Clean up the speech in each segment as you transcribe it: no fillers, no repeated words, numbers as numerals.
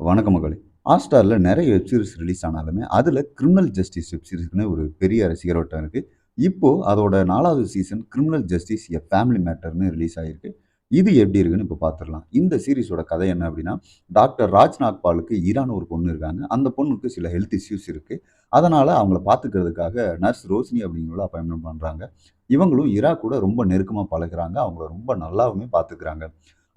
வணக்கம் மகளே! ஹாட்ஸ்டார்ல நெறைய வெப் சீரிஸ் ரிலீஸ் ஆனாலுமே, அதில கிரிமினல் ஜஸ்டிஸ் வெப் சீரிஸ்க்குன்னு ஒரு பெரிய ரசிகர் வட்டம் இருக்கு. இப்போ அதோட 4வது season criminal justice a family மேட்டர்ன்னு ரிலீஸ் ஆயிருக்கு. இது எப்படி இருக்குன்னு இப்போ பார்த்துரலாம். இந்த சீரிஸோட கதை என்ன அப்படின்னா, டாக்டர் ராஜ் நாக்பாலுக்கு ஈரான்னு ஒரு பொண்ணு இருக்காங்க. அந்த பொண்ணுக்கு சில ஹெல்த் இஷ்யூஸ் இருக்கு. அதனால அவங்கள பார்த்துக்கிறதுக்காக நர்ஸ் ரோஷினி அப்படிங்கிறவங்கள அப்பாயின்ட்மென்ட் பண்றாங்க. இவங்களும் இரா கூட ரொம்ப நெருக்கமா பழகுறாங்க. அவங்கள ரொம்ப நல்லாவுமே பார்த்துக்கிறாங்க.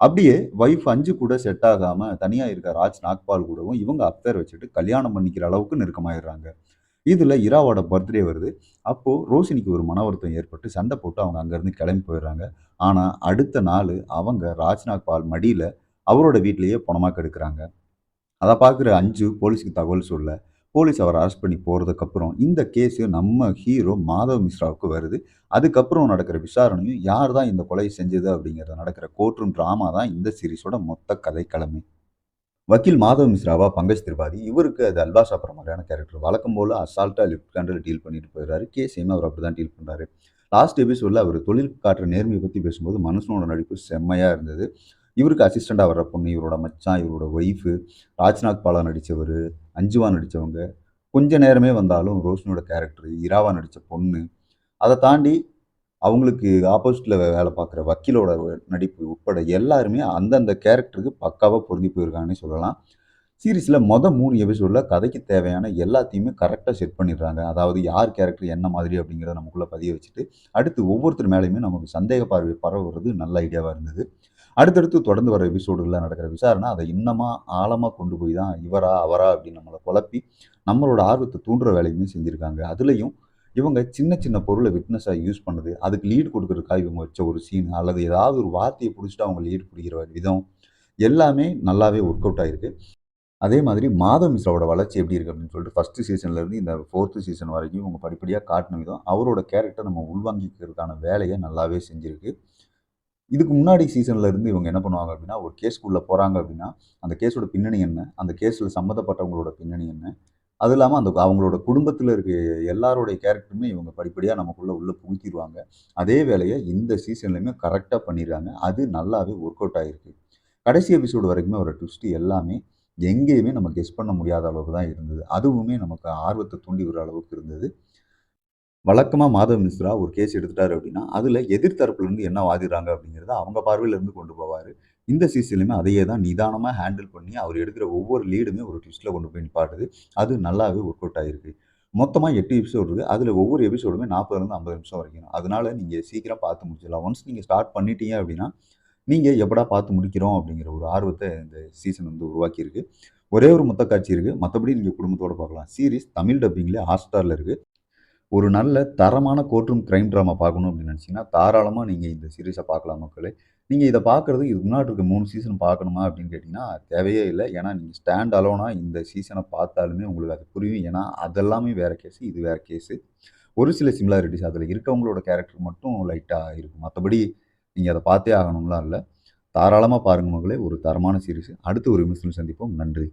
அப்படியே வைஃப் 5 கூட செட் ஆகாம தனியா இருக்க ராஜ் நாக்பால் கூடவும் இவங்க அஃபேர் வச்சுட்டு கல்யாணம் பண்ணிக்கிற அளவுக்கு நெருக்கமாயிடுறாங்க. இதுல இராவோட பர்த்டே வருது. அப்போ ரோஷினிக்கு ஒரு மன வருத்தம் ஏற்பட்டு சண்டை போட்டு அவங்க அங்கருந்து கிளம்பி போயிடுறாங்க. ஆனா அடுத்த நாளு அவங்க ராஜ் நாக்பால் மடியில அவரோட வீட்லயே பொணமா கெடுக்குறாங்க. அத பார்க்குற அஞ்சு போலீஸ்க்கு தகவல் சொல்ல, போலீஸ் அவர அரெஸ்ட் பண்ணி போறதுக்கப்புறம், இந்த கேஸு நம்ம ஹீரோ மாதவ் மிஸ்ராவுக்கு வருது. அதுக்கப்புறம் நடக்கிற விசாரணையும், யார் தான் இந்த கொலைய செஞ்சது அப்படிங்கிறது நடக்கிற கோர்ட் ரூம் டிராமா தான் இந்த சீரிஸோட மொத்த கதைக்களமே. வக்கீல் மாதவ் மிஸ்ராவா பங்கஜ் திரிபாதி, இவருக்கு அது அல்வா சாப்பிடுற மாரியான கேரக்டர். வழக்கம் போல அசால்ட்டா லெஃப்ட் ஹேண்ட்ல டீல் பண்ணிட்டு போயிடுறாரு. கேஸையுமே அவர் அப்படிதான் டீல் பண்றாரு. லாஸ்ட் எபிசோட்ல அவர் தொழிலுக்கு காட்டுற நேர்மைய பத்தி பேசும்போது, மனுஷனோட நடிப்பு செம்மையா இருந்தது. இவருக்கு அசிஸ்டண்டா வர்ற பொண்ணு, இவரோட மச்சான், இவரோட ஒய்ஃபு, ராஜ்நாத் பாலா நடிச்சவரு, அஞ்சுவா நடிச்சவங்க, கொஞ்ச நேரமே வந்தாலும் ரோஷினியோட கேரக்டரு, இராவா நடிச்ச பொண்ணு, அத தாண்டி அவங்களுக்கு ஆப்போசிட்ல வேலை பார்க்குற வக்கீலோட நடிப்பு உட்பட எல்லாருமே அந்தந்த கேரக்டருக்கு பக்காவா பொருந்தி போயிருக்காங்கன்னே சொல்லலாம். சீரிஸ்ல 3 எபிசோட்ல கதைக்கு தேவையான எல்லாத்தையுமே கரெக்ட்டா செட் பண்ணிடுறாங்க. அதாவது யார் கேரக்டர் என்ன மாதிரி அப்படிங்கிறத நமக்குள்ள பதிய வச்சுட்டு, அடுத்து ஒவ்வொருத்தர் மேலயுமே நமக்கு சந்தேக பார்வை பரவுறது நல்ல ஐடியாவா இருந்தது. அடுத்தடுத்து தொடர்ந்து வர எபிசோடுகள்ல நடக்கிற விசாரணை, அதை இன்னமா ஆழமா கொண்டு போய் தான் இவரா? அவரா? அப்படின்னு நம்மள குழப்பி, நம்மளோட ஆர்வத்த தூண்டுற வேலையுமே செஞ்சிருக்காங்க. அதுலயும் இவங்க சின்ன சின்ன பொருள விட்னஸா யூஸ் பண்ணது, அதுக்கு லீட் குடுக்குறதுக்காக இவங்க வச்ச ஒரு சீன் அல்லது ஏதாவது ஒரு வார்த்தைய புடிச்சுட்டு அவங்க லீட் பிடிக்கிற விதம், எல்லாமே நல்லாவே ஒர்க் அவுட் ஆயிருக்கு. அதே மாதிரி மாதவ் மிஸ்ராவோட வளர்ச்சி எப்படி இருக்கு அப்படின்னு சொல்லிட்டு ஃபர்ஸ்ட் சீசன்ல இருந்து இந்த 4த் சீசன் வரைக்கும் இவங்க படிப்படியா காட்டுன விதம், அவரோட கேரக்டர் நம்ம உள்வாங்கிக்கிறதுக்கான வேலைய நல்லாவே செஞ்சிருக்கு. இதுக்கு முன்னாடி சீசன்ல இருந்து இவங்க என்ன பண்ணுவாங்க அப்படின்னா, ஒரு கேஸ்க்குள்ள போறாங்க அப்படின்னா, அந்த கேஸோட பின்னணி என்ன? அந்த கேஸ்ல சம்மந்தப்பட்டவங்களோட பின்னணி என்ன? அது இல்லாம அந்த அவங்களோட குடும்பத்தில இருக்க எல்லாருடைய கேரக்டருமே இவங்க படிப்படியா நமக்குள்ள உள்ள புகுத்திருவாங்க. அதே வேலைய இந்த சீசன்லயுமே கரெக்ட்டா பண்ணியிருக்காங்க. அது நல்லாவே ஒர்க் அவுட் ஆயிருக்கு. கடைசி எபிசோடு வரைக்குமே வர ட்விஸ்ட் எல்லாமே எங்கேயுமே நம்ம கெஸ் பண்ண முடியாத அளவுக்கு தான் இருந்தது. அதுவுமே நமக்கு ஆர்வத்த தூண்டி விடுற அளவுக்கு இருந்தது. வழக்கமா மாதவ் மிஸ்ரா ஒரு கேஸ் எடுத்துட்டாரு அப்படின்னா, அதுல எதிர் தரப்புலருந்து என்ன வாதிடுறாங்க அப்படிங்கிறத அவங்க பார்வையில இருந்து கொண்டு போவாரு. இந்த சீசன்லயுமே அதையே தான் நிதானமா ஹேண்டில் பண்ணி, அவர் எடுக்கிற ஒவ்வொரு லீடுமே ஒரு ட்விஸ்ட்ல கொண்டு போய் நிப்பாட்டுது. அது நல்லாவே ஒர்க் அவுட் ஆயிருக்கு. மொத்தமா 8 எபிசோடு இருக்கு. அதுல ஒவ்வொரு எபிசோடுமே 40லேருந்து 50 நிமிஷம் வரைக்கும். அதனால நீங்க சீக்கிரம் பார்த்து முடிச்சிடலாம். ஒன்ஸ் நீங்க ஸ்டார்ட் பண்ணிட்டீங்க அப்படின்னா, நீங்க எப்படா பார்த்து முடிக்கிறோம் அப்படிங்கிற ஒரு ஆர்வத்த இந்த சீசன் வந்து உருவாக்கியிருக்கு. ஒரே ஒரு மொத்த காட்சி இருக்கு. மத்தபடி நீங்க குடும்பத்தோட பார்க்கலாம். சீரிஸ் தமிழ் டப்பிங்ல ஹாட்ஸ்டார்ல இருக்கு. ஒரு நல்ல தரமான கோர்ட் ரூம் கிரைம் ட்ராமா பார்க்கணும் அப்படின்னு நினச்சீங்கன்னா, தாராளமா நீங்க இந்த சீரிஸ பார்க்கலாம் மக்களே. நீங்க இத பார்க்கறதுக்கு இதுக்கு முன்னாடி இருக்க 3 சீசன் பார்க்கணுமா அப்படின்னு கேட்டீங்கன்னா, தேவையே இல்ல. ஏன்னா நீங்க ஸ்டாண்ட் அலோனா இந்த சீசன பார்த்தாலுமே உங்களுக்கு அது புரியும். ஏன்னா அதெல்லாமே வேற கேஸு, இது வேற கேஸு. ஒரு சில சிமிலாரிட்டீஸ் அதில இருக்கவங்களோட கேரக்டர் மட்டும் லைட்டா இருக்கும். மத்தபடி நீங்க அத பார்த்தே ஆகணும்லாம் இல்ல. தாராளமா பாருங்க மகளே. ஒரு தரமான சீரிஸ். அடுத்து ஒரு விமர்சனம் சந்திப்போம். நன்றி.